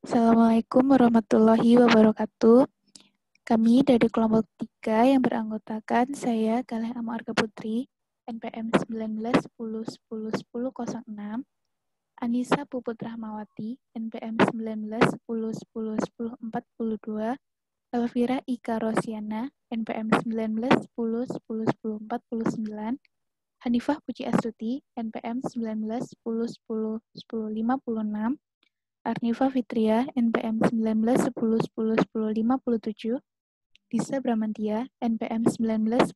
Assalamualaikum warahmatullahi wabarakatuh. Kami dari kelompok 3 yang beranggotakan saya, Galih Amo Arga Putri, NPM 1910101006, Anissa Puput Rahmawati, NPM 1910101042, Elvira Ika Rosiana, NPM 1910101049, Hanifah Puji Astuti, NPM 1910101056, Arnifa Fitria, NPM 1910101057, Disa Bramantia, NPM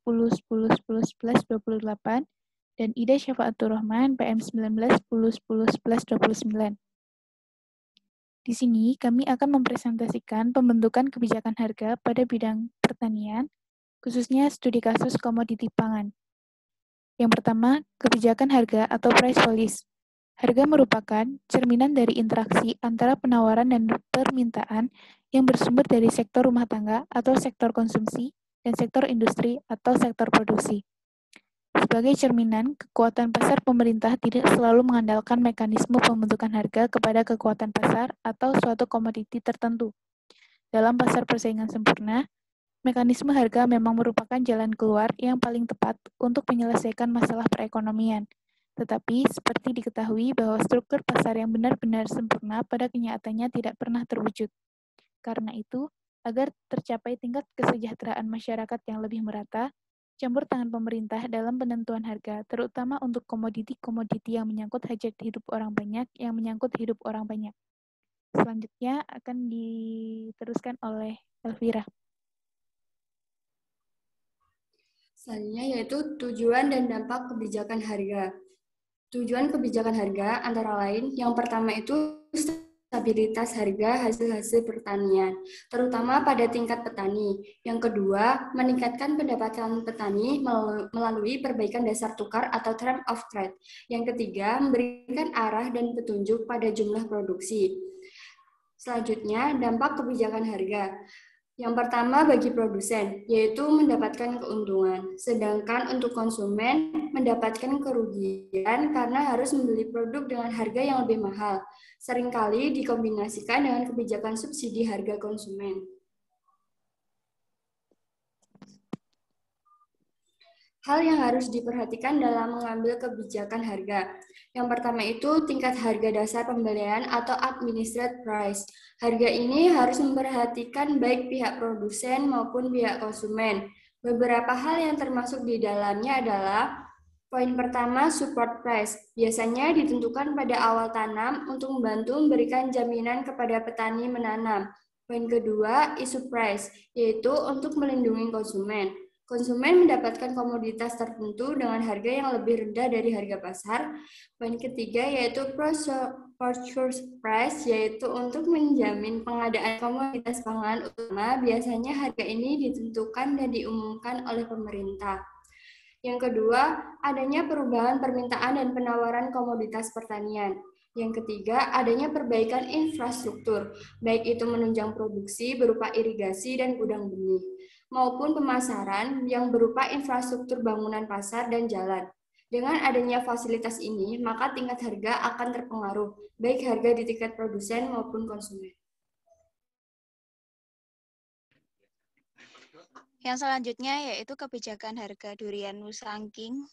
191010101128, dan Ida Syafaatur Rahman, NPM 1910101129. Di sini kami akan mempresentasikan pembentukan kebijakan harga pada bidang pertanian, khususnya studi kasus komoditi pangan. Yang pertama, kebijakan harga atau price policy. Harga merupakan cerminan dari interaksi antara penawaran dan permintaan yang bersumber dari sektor rumah tangga atau sektor konsumsi dan sektor industri atau sektor produksi. Sebagai cerminan, kekuatan pasar pemerintah tidak selalu mengandalkan mekanisme pembentukan harga kepada kekuatan pasar atau suatu komoditi tertentu. Dalam pasar persaingan sempurna, mekanisme harga memang merupakan jalan keluar yang paling tepat untuk menyelesaikan masalah perekonomian. Tetapi, seperti diketahui bahwa struktur pasar yang benar-benar sempurna pada kenyataannya tidak pernah terwujud. Karena itu, agar tercapai tingkat kesejahteraan masyarakat yang lebih merata, campur tangan pemerintah dalam penentuan harga, terutama untuk komoditi-komoditi yang menyangkut hajat hidup orang banyak, Selanjutnya akan diteruskan oleh Elvira. Selanjutnya yaitu tujuan dan dampak kebijakan harga. Tujuan kebijakan harga antara lain, yang pertama itu stabilitas harga hasil-hasil pertanian, terutama pada tingkat petani. Yang kedua, meningkatkan pendapatan petani melalui perbaikan dasar tukar atau term of trade. Yang ketiga, memberikan arah dan petunjuk pada jumlah produksi. Selanjutnya, dampak kebijakan harga. Yang pertama bagi produsen, yaitu mendapatkan keuntungan. Sedangkan untuk konsumen, mendapatkan kerugian karena harus membeli produk dengan harga yang lebih mahal. Seringkali dikombinasikan dengan kebijakan subsidi harga konsumen. Hal yang harus diperhatikan dalam mengambil kebijakan harga. Yang pertama itu tingkat harga dasar pembelian atau administered price. Harga ini harus memperhatikan baik pihak produsen maupun pihak konsumen. Beberapa hal yang termasuk di dalamnya adalah poin pertama, support price. Biasanya ditentukan pada awal tanam untuk membantu memberikan jaminan kepada petani menanam. Poin kedua, issue price, yaitu untuk melindungi konsumen. Konsumen mendapatkan komoditas tertentu dengan harga yang lebih rendah dari harga pasar. Poin ketiga yaitu purchase price, yaitu untuk menjamin pengadaan komoditas pangan utama. Biasanya harga ini ditentukan dan diumumkan oleh pemerintah. Yang kedua, adanya perubahan permintaan dan penawaran komoditas pertanian. Yang ketiga, adanya perbaikan infrastruktur, baik itu menunjang produksi berupa irigasi dan gudang benih, maupun pemasaran yang berupa infrastruktur bangunan pasar dan jalan. Dengan adanya fasilitas ini, maka tingkat harga akan terpengaruh, baik harga di tingkat produsen maupun konsumen. Yang selanjutnya yaitu kebijakan harga durian Musangking.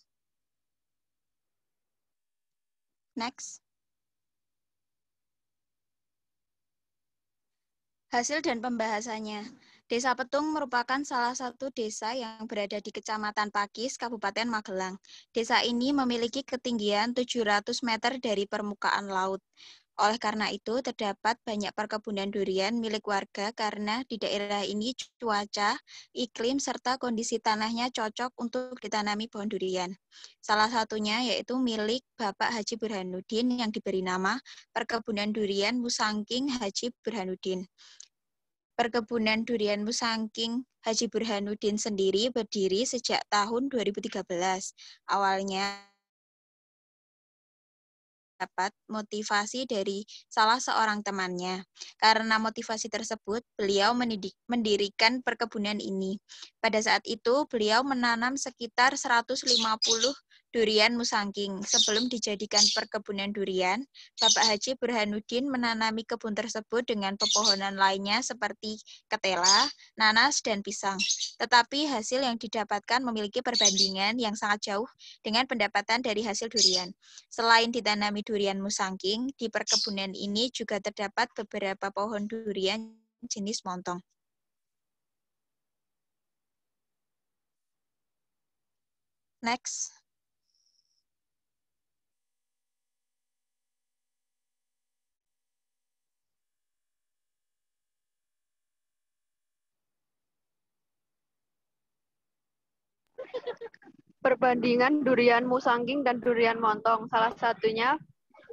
Next. Hasil dan pembahasannya. Desa Petung merupakan salah satu desa yang berada di Kecamatan Pakis, Kabupaten Magelang. Desa ini memiliki ketinggian 700 meter dari permukaan laut. Oleh karena itu, terdapat banyak perkebunan durian milik warga karena di daerah ini cuaca, iklim, serta kondisi tanahnya cocok untuk ditanami pohon durian. Salah satunya yaitu milik Bapak Haji Burhanuddin yang diberi nama Perkebunan Durian Musangking Haji Burhanuddin. Perkebunan durian Musangking Haji Burhanuddin sendiri berdiri sejak tahun 2013. Awalnya dapat motivasi dari salah seorang temannya. Karena motivasi tersebut, beliau mendirikan perkebunan ini. Pada saat itu, beliau menanam sekitar 150 durian musangking. Sebelum dijadikan perkebunan durian, Bapak Haji Burhanuddin menanami kebun tersebut dengan pepohonan lainnya seperti ketela, nanas, dan pisang. Tetapi hasil yang didapatkan memiliki perbandingan yang sangat jauh dengan pendapatan dari hasil durian. Selain ditanami durian musangking, di perkebunan ini juga terdapat beberapa pohon durian jenis montong. Next. Perbandingan durian musangking dan durian montong. Salah satunya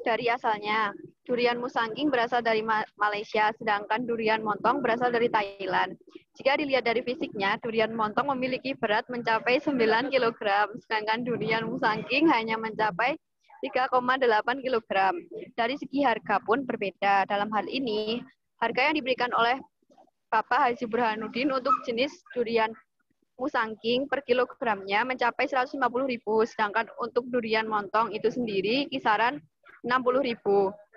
dari asalnya. Durian musangking berasal dari Malaysia, sedangkan durian montong berasal dari Thailand. Jika dilihat dari fisiknya, durian montong memiliki berat mencapai 9 kg, sedangkan durian musangking hanya mencapai 3,8 kg. Dari segi harga pun berbeda. Dalam hal ini, harga yang diberikan oleh Bapak Haji Burhanuddin untuk jenis durian musangking per kilogramnya mencapai 150.000, sedangkan untuk durian montong itu sendiri kisaran 60.000.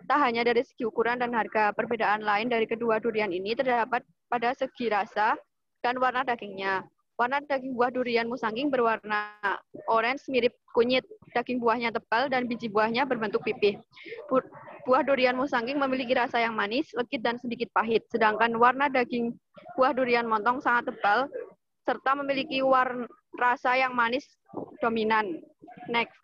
Tak hanya dari segi ukuran dan harga, perbedaan lain dari kedua durian ini terdapat pada segi rasa dan warna dagingnya. Warna daging buah durian musangking berwarna orange mirip kunyit. Daging buahnya tebal dan biji buahnya berbentuk pipih. Buah durian musangking memiliki rasa yang manis, legit, dan sedikit pahit. Sedangkan warna daging buah durian montong sangat tebal, serta memiliki rasa yang manis dominan. Next.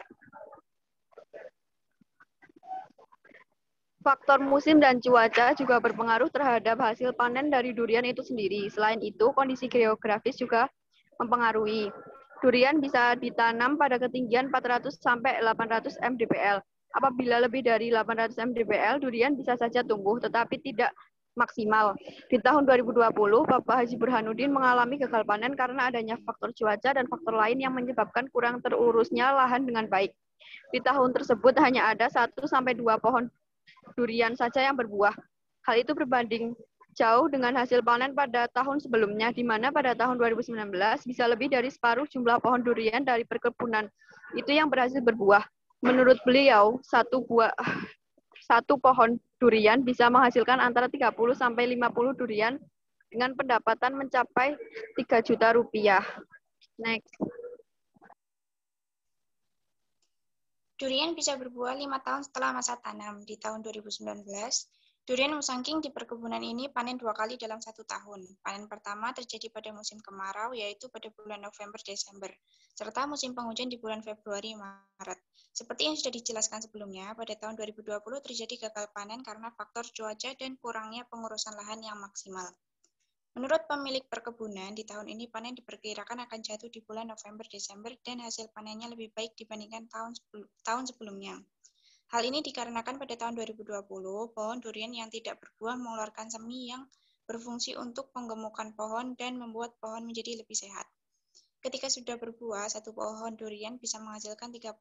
Faktor musim dan cuaca juga berpengaruh terhadap hasil panen dari durian itu sendiri. Selain itu, kondisi geografis juga mempengaruhi. Durian bisa ditanam pada ketinggian 400 sampai 800 mdpl. Apabila lebih dari 800 mdpl, durian bisa saja tumbuh, tetapi tidak maksimal. Di tahun 2020, Bapak Haji Burhanuddin mengalami gagal panen karena adanya faktor cuaca dan faktor lain yang menyebabkan kurang terurusnya lahan dengan baik. Di tahun tersebut hanya ada 1-2 pohon durian saja yang berbuah. Hal itu berbanding jauh dengan hasil panen pada tahun sebelumnya, di mana pada tahun 2019 bisa lebih dari separuh jumlah pohon durian dari perkebunan itu yang berhasil berbuah. Menurut beliau, satu pohon durian bisa menghasilkan antara 30 sampai 50 durian dengan pendapatan mencapai 3 juta rupiah. Next. Durian bisa berbuah 5 tahun setelah masa tanam. Di tahun 2019, durian musangking di perkebunan ini panen 2 kali dalam 1 tahun. Panen pertama terjadi pada musim kemarau, yaitu pada bulan November-Desember, serta musim penghujan di bulan Februari-Maret. Seperti yang sudah dijelaskan sebelumnya, pada tahun 2020 terjadi gagal panen karena faktor cuaca dan kurangnya pengurusan lahan yang maksimal. Menurut pemilik perkebunan, di tahun ini panen diperkirakan akan jatuh di bulan November-Desember dan hasil panennya lebih baik dibandingkan tahun sebelumnya. Hal ini dikarenakan pada tahun 2020, pohon durian yang tidak berbuah mengeluarkan semi yang berfungsi untuk penggemukan pohon dan membuat pohon menjadi lebih sehat. Ketika sudah berbuah, satu pohon durian bisa menghasilkan 30-50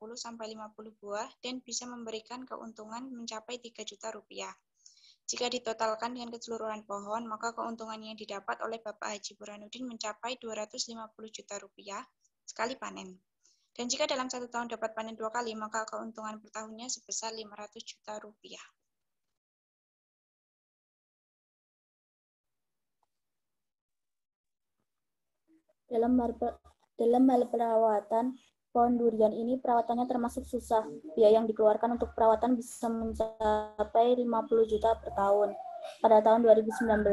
buah dan bisa memberikan keuntungan mencapai 3 juta rupiah. Jika ditotalkan dengan keseluruhan pohon, maka keuntungan yang didapat oleh Bapak Haji Burhanuddin mencapai 250 juta rupiah sekali panen. Dan jika dalam 1 tahun dapat panen 2 kali, maka keuntungan per tahunnya sebesar 500 juta rupiah. Dalam hal perawatan, pohon durian ini perawatannya termasuk susah. Biaya yang dikeluarkan untuk perawatan bisa mencapai 50 juta per tahun. Pada tahun 2019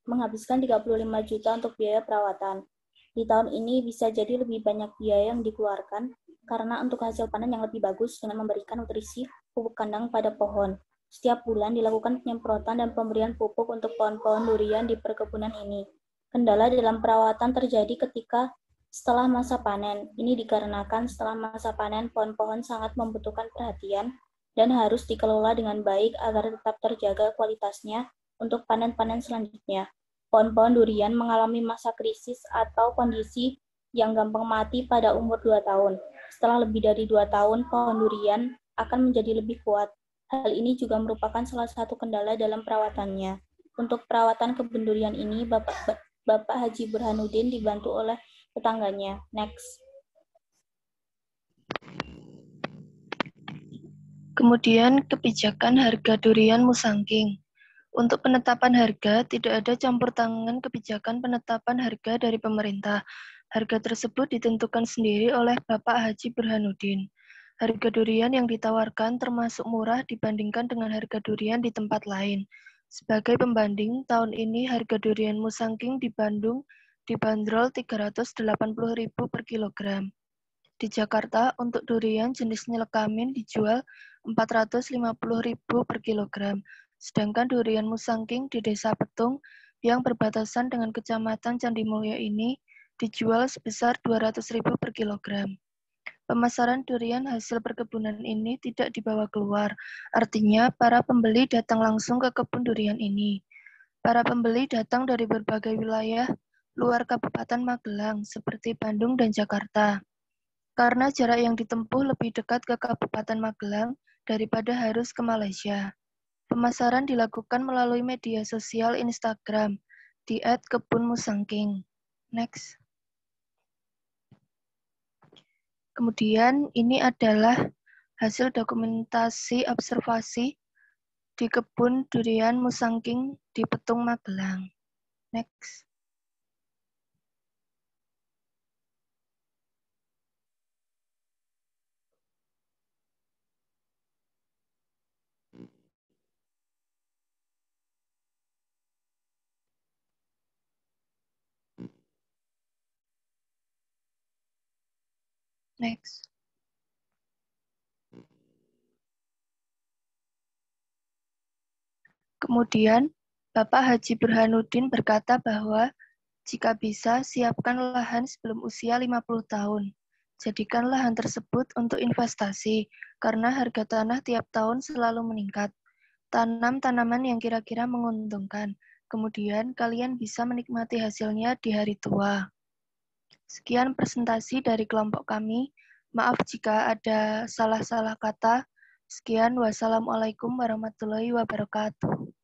menghabiskan 35 juta untuk biaya perawatan. Di tahun ini bisa jadi lebih banyak biaya yang dikeluarkan karena untuk hasil panen yang lebih bagus dengan memberikan nutrisi pupuk kandang pada pohon. Setiap bulan dilakukan penyemprotan dan pemberian pupuk untuk pohon-pohon durian di perkebunan ini. Kendala dalam perawatan terjadi ketika setelah masa panen. Ini dikarenakan setelah masa panen, pohon-pohon sangat membutuhkan perhatian dan harus dikelola dengan baik agar tetap terjaga kualitasnya untuk panen-panen selanjutnya. Pohon-pohon durian mengalami masa krisis atau kondisi yang gampang mati pada umur 2 tahun. Setelah lebih dari 2 tahun, pohon durian akan menjadi lebih kuat. Hal ini juga merupakan salah satu kendala dalam perawatannya. Untuk perawatan kebun durian ini, Bapak Haji Burhanuddin dibantu oleh tetangganya. Next. Kemudian kebijakan harga durian Musangking. Untuk penetapan harga, tidak ada campur tangan kebijakan penetapan harga dari pemerintah. Harga tersebut ditentukan sendiri oleh Bapak Haji Burhanuddin. Harga durian yang ditawarkan termasuk murah dibandingkan dengan harga durian di tempat lain. Sebagai pembanding, tahun ini harga durian Musangking di Bandung dibanderol Rp380.000 per kilogram. Di Jakarta, untuk durian jenis Nyelekamin dijual Rp450.000 per kilogram. Sedangkan durian Musangking di Desa Petung yang berbatasan dengan Kecamatan Candimulyo ini dijual sebesar Rp200.000 per kilogram. Pemasaran durian hasil perkebunan ini tidak dibawa keluar, artinya para pembeli datang langsung ke kebun durian ini. Para pembeli datang dari berbagai wilayah luar Kabupaten Magelang, seperti Bandung dan Jakarta. Karena jarak yang ditempuh lebih dekat ke Kabupaten Magelang daripada harus ke Malaysia. Pemasaran dilakukan melalui media sosial Instagram di @kebunmusangking. Next. Kemudian ini adalah hasil dokumentasi observasi di kebun durian Musangking di Petung, Magelang. Next. Next. Kemudian, Bapak Haji Burhanuddin berkata bahwa jika bisa, siapkan lahan sebelum usia 50 tahun. Jadikan lahan tersebut untuk investasi, karena harga tanah tiap tahun selalu meningkat. Tanam tanaman yang kira-kira menguntungkan, kemudian kalian bisa menikmati hasilnya di hari tua. Sekian presentasi dari kelompok kami. Maaf jika ada salah-salah kata. Sekian, wassalamualaikum warahmatullahi wabarakatuh.